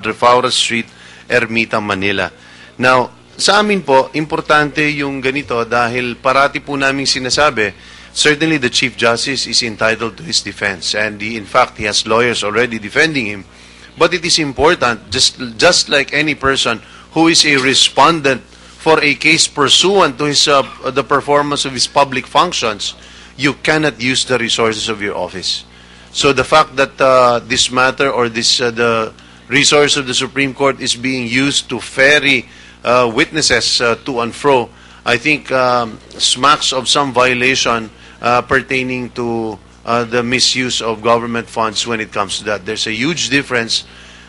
Refaura Street, Ermita, Manila. Now, sa amin po, importante yung ganito dahil parati po naming sinasabi, certainly the Chief Justice is entitled to his defense and in fact, he has lawyers already defending him. But it is important, just like any person who is a respondent for a case pursuant to his, the performance of his public functions, you cannot use the resources of your office. So the fact that this matter or the resource of the Supreme Court is being used to ferry witnesses to and fro, I think smacks of some violation pertaining to the misuse of government funds when it comes to that. There's a huge difference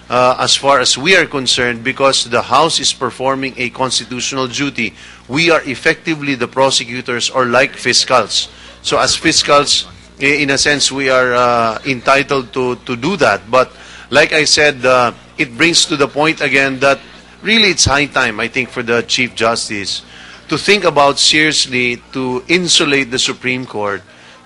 as far as we are concerned because the House is performing a constitutional duty. We are effectively the prosecutors or like fiscals. So as fiscals, in a sense, we are entitled to do that. But like I said, it brings to the point again that really it's high time, I think, for the Chief Justice to think about seriously to insulate the Supreme Court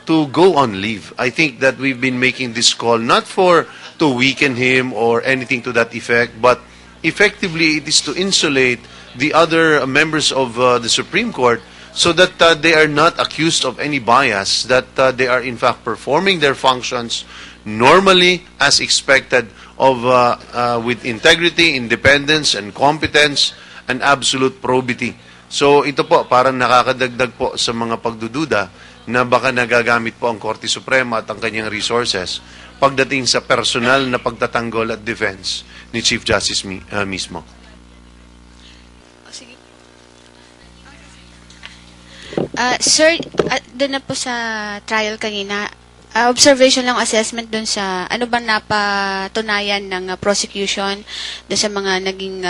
to go on leave. I think that we've been making this call not to weaken him or anything to that effect, but effectively it is to insulate the other members of the Supreme Court so that they are not accused of any bias, that they are in fact performing their functions normally as expected of with integrity, independence, and competence, and absolute probity. So ito po, parang nakakadagdag po sa mga pagdududa na baka nagagamit po ang Korte Suprema at ang kanyang resources pagdating sa personal na pagtatanggol at defense ni Chief Justice mismo. Sir, doon na po sa trial kanina, observation lang, assessment doon sa ano bang napatunayan ng prosecution doon sa mga naging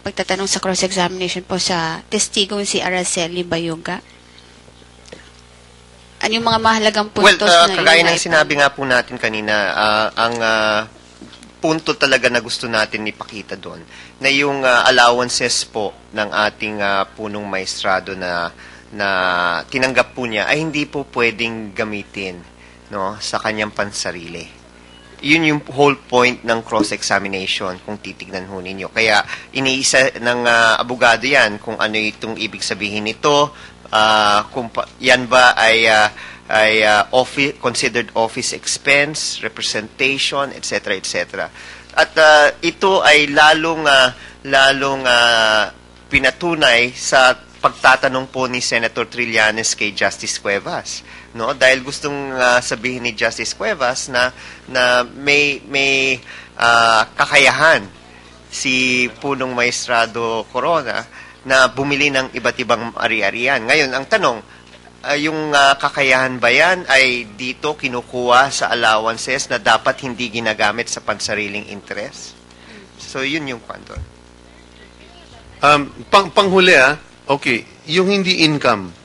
pagtatanong sa cross-examination po sa testigong si Araceli Bayuga? Ano yung mga mahalagang puntos na kagaya ng sinabi nga po natin kanina, ang punto talaga na gusto natin ipakita doon, na yung allowances po ng ating punong maestrado na tinanggap po niya ay hindi po pwedeng gamitin, no, sa kanyang pansarili. Yun yung whole point ng cross-examination kung titignan ho ninyo. Kaya iniisa ng abogado yan kung ano itong ibig sabihin nito, kung yan ba ay considered office expense, representation, etc., etc. At ito ay lalong pinatunay sa pagtatanong po ni Senator Trillanes kay Justice Cuevas, no? Dahil gustong sabihin ni Justice Cuevas na may kakayahan si punong maestrado Corona na bumili ng iba't ibang ari-arian. Ngayon, ang tanong, yung kakayahan ba yan ay dito kinukuha sa allowances na dapat hindi ginagamit sa pansariling interest? So, yun yung kwento. Panghuli, okay, yung hindi income,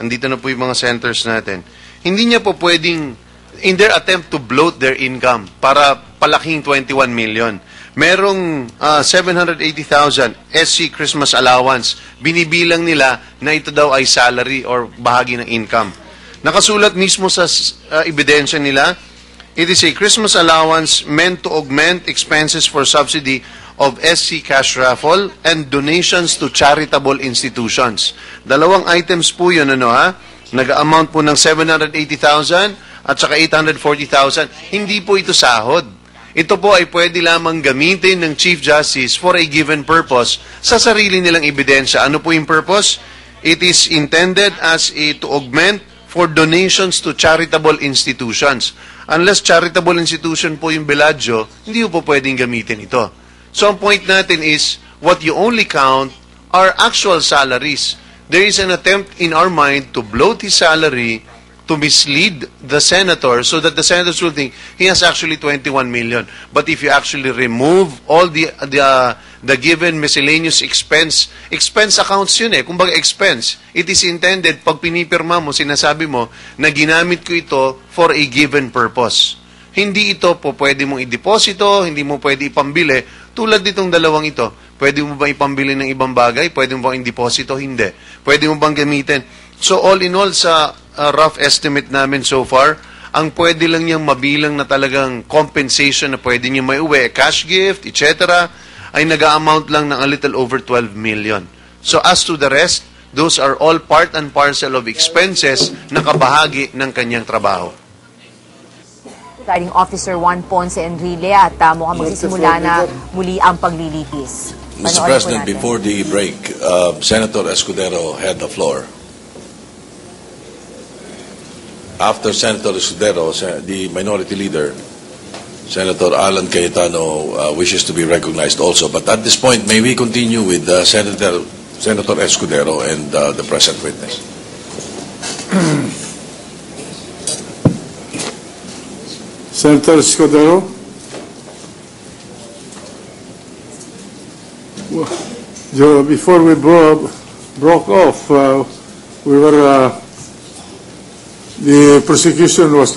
andito na po yung mga centers natin, hindi niya po pwedeng, in their attempt to bloat their income para palaking 21 million, merong 780,000 SC Christmas allowance. Binibilang nila na ito daw ay salary or bahagi ng income. Nakasulat mismo sa ebidensya nila, it is a Christmas allowance meant to augment expenses for subsidy of SC cash raffle and donations to charitable institutions. Dalawang items po yun, nag-amount po ng 780,000 at saka 840,000. Hindi po ito sahod. Ito po ay pwede lamang gamitin ng Chief Justice for a given purpose sa sarili nilang ebidensya. Ano po yung purpose? It is intended as to augment for donations to charitable institutions. Unless charitable institution po yung Bellagio, hindi po pwedeng gamitin ito. So ang point natin is, what you only count are actual salaries. There is an attempt in our mind to bloat his salary to mislead the senator so that the senators will think he has actually 21 million. But if you actually remove all the given miscellaneous expense accounts yun kumbaga expense, it is intended, pag pinipirma mo, sinasabi mo na ginamit ko ito for a given purpose. Hindi ito po pwede mong i-deposito, hindi mo pwede ipambili, tulad nitong dalawang ito. Pwede mo ba ipambili ng ibang bagay? Pwede mo ba i-deposito? Hindi. Pwede mo bang gamitin? So all in all, sa rough estimate namin so far, ang pwede lang niyang mabilang na talagang compensation na pwede niya may uwi, cash gift, etc., ay nag-amount lang ng a little over 12 million. So as to the rest, those are all part and parcel of expenses na kabahagi ng kanyang trabaho. Regarding Officer Juan Ponce Enrile at mukhang magsisimula na muli ang paglilitis. Mr. President, before the break, Senator Escudero had the floor. After Senator Escudero, the minority leader, Senator Alan Cayetano, wishes to be recognized also. But at this point, may we continue with Senator Escudero and the present witness? Senator Escudero. Before we broke off, the prosecution was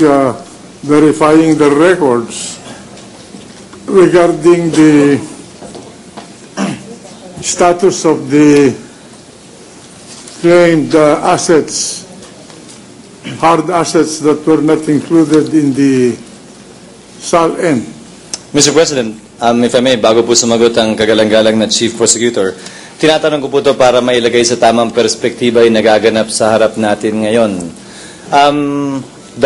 verifying the records regarding the status of the claimed assets, hard assets that were not included in the SAL-N. Mr. President, if I may, bago po sumagot ang kagalang-galang na Chief Prosecutor, tinatanong ko po ito para mailagay sa tamang perspektiba yung nagaganap sa harap natin ngayon. 24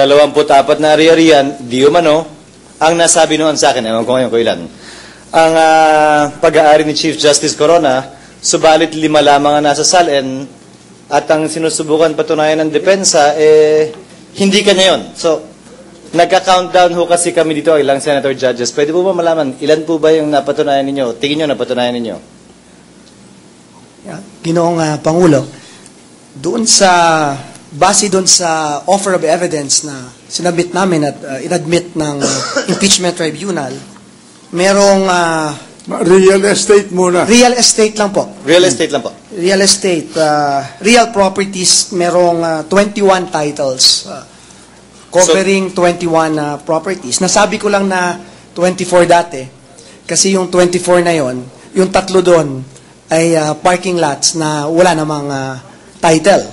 na ari-arian, di umano, ang nasabi noon sa akin, ewan ko ngayon kung ilan, ang pag-aari ni Chief Justice Corona, subalit 5 lamang ang nasa SAL-N, at ang sinusubukan patunayan ng depensa, hindi kanya yun. So, nagka-countdown ho kasi kami dito, ilang senator judges. Pwede po ba malaman, ilan po ba yung napatunayan ninyo? Tingin nyo, napatunayan ninyo? Ginoong Pangulo, base doon sa offer of evidence na sinabit namin at inadmit ng impeachment tribunal, merong Real estate muna. real estate lang po. Real estate lang po. Real estate, real properties, merong 21 titles covering 21 properties. Nasabi ko lang na 24 dati kasi yung 24 na yon, yung 3 doon ay parking lots na wala namang title.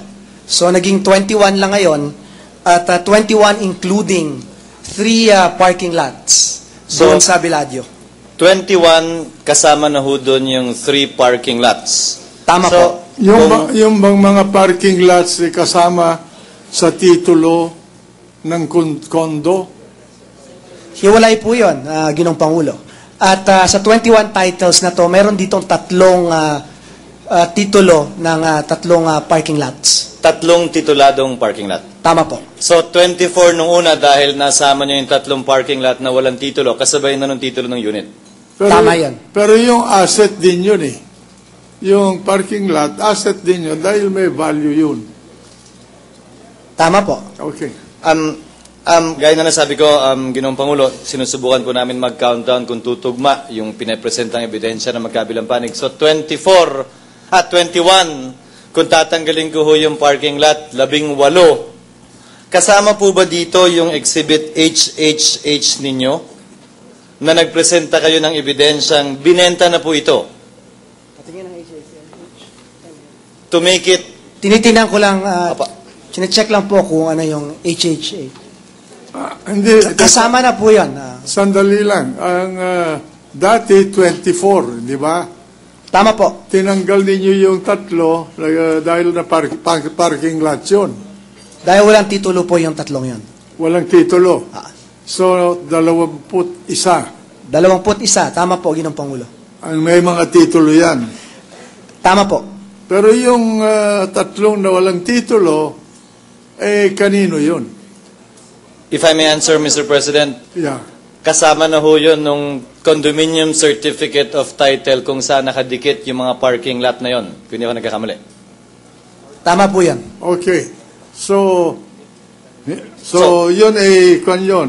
So naging 21 lang ngayon at 21 including 3 parking lots doon sa Beladio. 21 kasama na ho doon yung 3 parking lots. Tama So, po. Yung bang mga parking lots ay kasama sa titulo ng kondo? Hiwalay po yun, Ginong Pangulo. At sa 21 titles na to, meron ditong 3 titulo ng 3 parking lots. 3 tituladong parking lot. Tama po. So, 24 nung una dahil nasama nyo yung 3 parking lot na walang titulo, kasabay na ng titulo ng unit. Tama yan. Pero yung asset din yun eh. Yung parking lot, asset din yun dahil may value yun. Tama po. Okay. Gaya na nasabi ko, Ginoong Pangulo, sinusubukan po namin mag-countdown kung tutugma yung pinapresentang ebidensya na magkabilang panig. So, 21, kung tatanggalin ko ho yung parking lot, 18. Kasama po ba dito yung exhibit HHH ninyo na nagpresenta kayo ng ebidensyang binenta na po ito? To make it... Tinitingnan ko lang, chinecheck lang po kung ano yung HHA. Hindi. Kasama na po yan. Sandali lang. Ang dati 24, di ba? Tama po. Tinanggal ninyo yung 3 dahil na parking lot yun. Dahil walang titulo po yung 3 yun. Walang titulo. So, 21. 21. Tama po, Ginong Pangulo. Ang may mga titulo yan. Tama po. Pero yung 3 na walang titulo, kanino yun? If I may answer, Mr. President, Yeah. kasama na ho yun nung condominium certificate of title kung saan nakadikit yung mga parking lot na yun. Kung hindi ako nagkakamali. Tama po yan. Okay. So yun ay yun.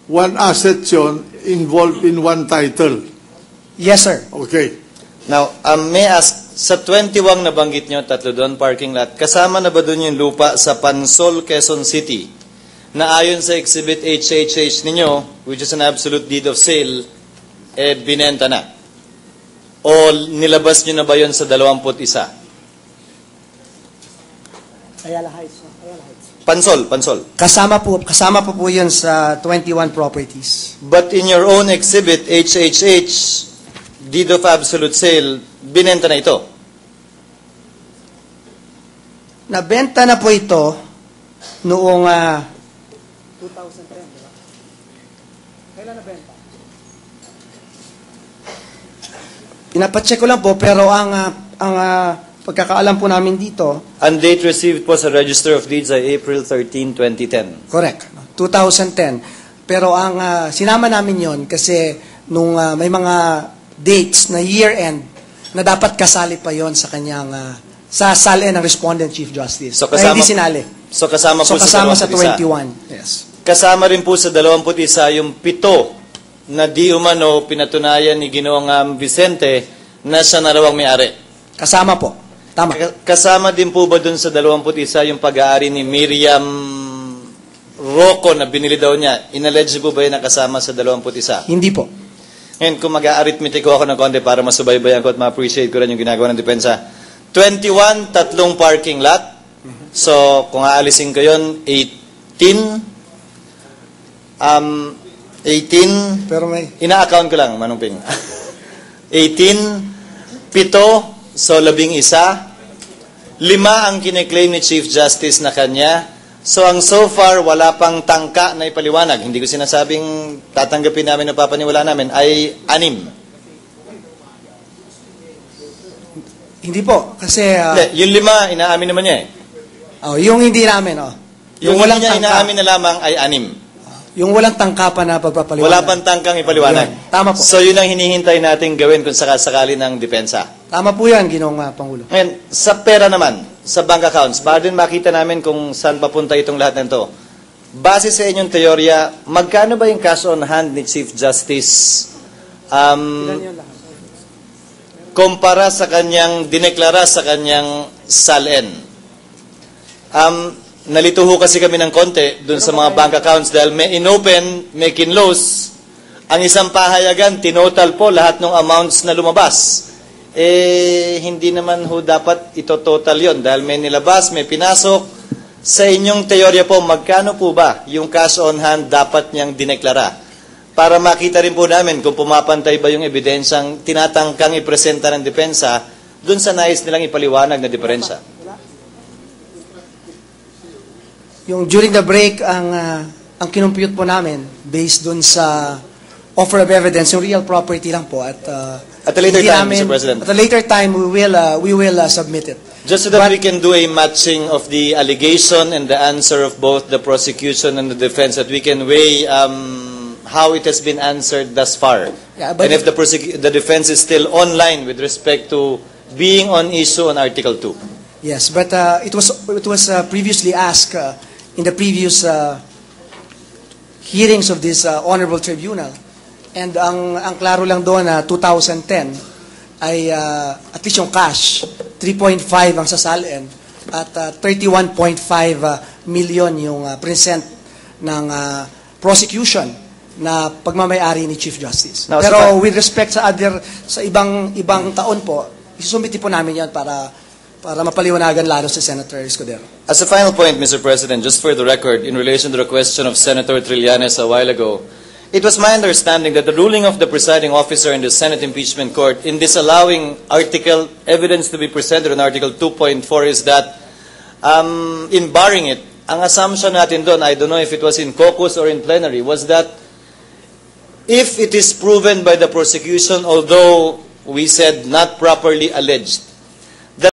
One asset yun involved in one title. Yes, sir. Okay. Now, may I ask, sa 21 na banggit nyo, 3 doon, parking lot, kasama na ba doon yung lupa sa Pansol, Quezon City, na ayon sa exhibit HHH ninyo, which is an absolute deed of sale, binenta na? O nilabas nyo na ba yun sa 21? Ayala Heights. Pansol. Kasama po yun sa 21 properties. But in your own exhibit, HHH, deed of absolute sale, binenta na ito. Nabenta na po ito noong 2010, di ba? Kailan nabenta? Pinapacheck ko lang po, pero ang pagkakaalam po namin dito, Ang date received po sa Register of Deeds ay April 13, 2010. correct, 2010. Pero ang sinama namin yon kasi nung may mga dates na year-end na dapat kasali pa yon sa kanyang sa SALN ng Respondent Chief Justice. So, Kaya hindi sinali. So kasama po Kasama sa sa 21. Yes. Kasama rin po sa 21 yung 7 na di umano pinatunayan ni Ginoong Vicente na siya na raw ang may-ari. Kasama po. Tama. Kasama din po ba dun sa 21 yung pag-aari ni Miriam Rocco na binili daw niya? Inallege po ba yun na kasama sa 21? Hindi po. Ngayon, kung mag-a-arithmetiko ako ng konti para masubaybayan ko at ma-appreciate ko rin yung ginagawa ng depensa. 21, 3 parking lot. So, kung aalisin ko yun, 18, Pero may ina-account ko lang, Manong Ping. 18, 7, so 11, 5 ang kiniklaim ni Chief Justice na kanya. So, ang so far, wala pang tangka na ipaliwanag. Hindi ko sinasabing tatanggapin namin o papaniwala namin, ay 6. Hindi po. Kasi Yung 5, inaamin naman niya eh. yung hindi namin, Yung walang niya inaamin na lamang ay 6. Yung walang tangka pa na pagpapaliwanag. Wala pang tangkang ipaliwanag. Yan. Tama po. So, yun ang hinihintay nating gawin kung sakasakali ng depensa. Tama po yan, Ginoong Pangulo. Ngayon, sa pera naman, sa bank accounts, para din makita namin kung saan papunta itong lahat nito. Base sa inyong teorya, magkano ba yung cash on hand ni Chief Justice kumpara sa kanyang, dineklara sa kanyang SALN? Nalito ho kasi kami ng konti dun sa mga bank accounts dahil may inopen, may kinlose. Ang isang pahayagan, tinotal po lahat ng amounts na lumabas. Hindi naman ho dapat ito total yon dahil may nilabas, may pinasok. Sa inyong teorya po, magkano po ba yung cash on hand dapat niyang dineklara? Para makita rin po namin kung pumapantay ba yung ebidensyang tinatangkang ipresenta ng depensa dun sa nais nilang ipaliwanag na diferensya. Yung during the break, ang kinumpute po namin, based dun sa offer of evidence, yung real property lang po. At a later time, Mr. President. At a later time, we will submit it. Just so that we can do a matching of the allegation and the answer of both the prosecution and the defense, that we can weigh how it has been answered thus far. Yeah, but and if the defense is still online with respect to being on issue on Article 2. Yes, but it was previously asked in the previous hearings of this honorable tribunal. And ang klaro lang doon na 2010 ay at least yung cash 3.5 ang sa SALN at 31.5 million yung present ng prosecution na pagmamay-ari ni Chief Justice. Now, pero with respect sa ibang taon po, isusumiti po namin yan para mapaliwanagan lalo sa Senator Escudero. As a final point, Mr. President, just for the record, in relation to the question of Senator Trillanes a while ago, it was my understanding that the ruling of the presiding officer in the Senate Impeachment Court in disallowing evidence to be presented on Article 2.4 is that in barring it, ang assumption natin doon, I don't know if it was in caucus or in plenary, was that if it is proven by the prosecution, although we said not properly alleged,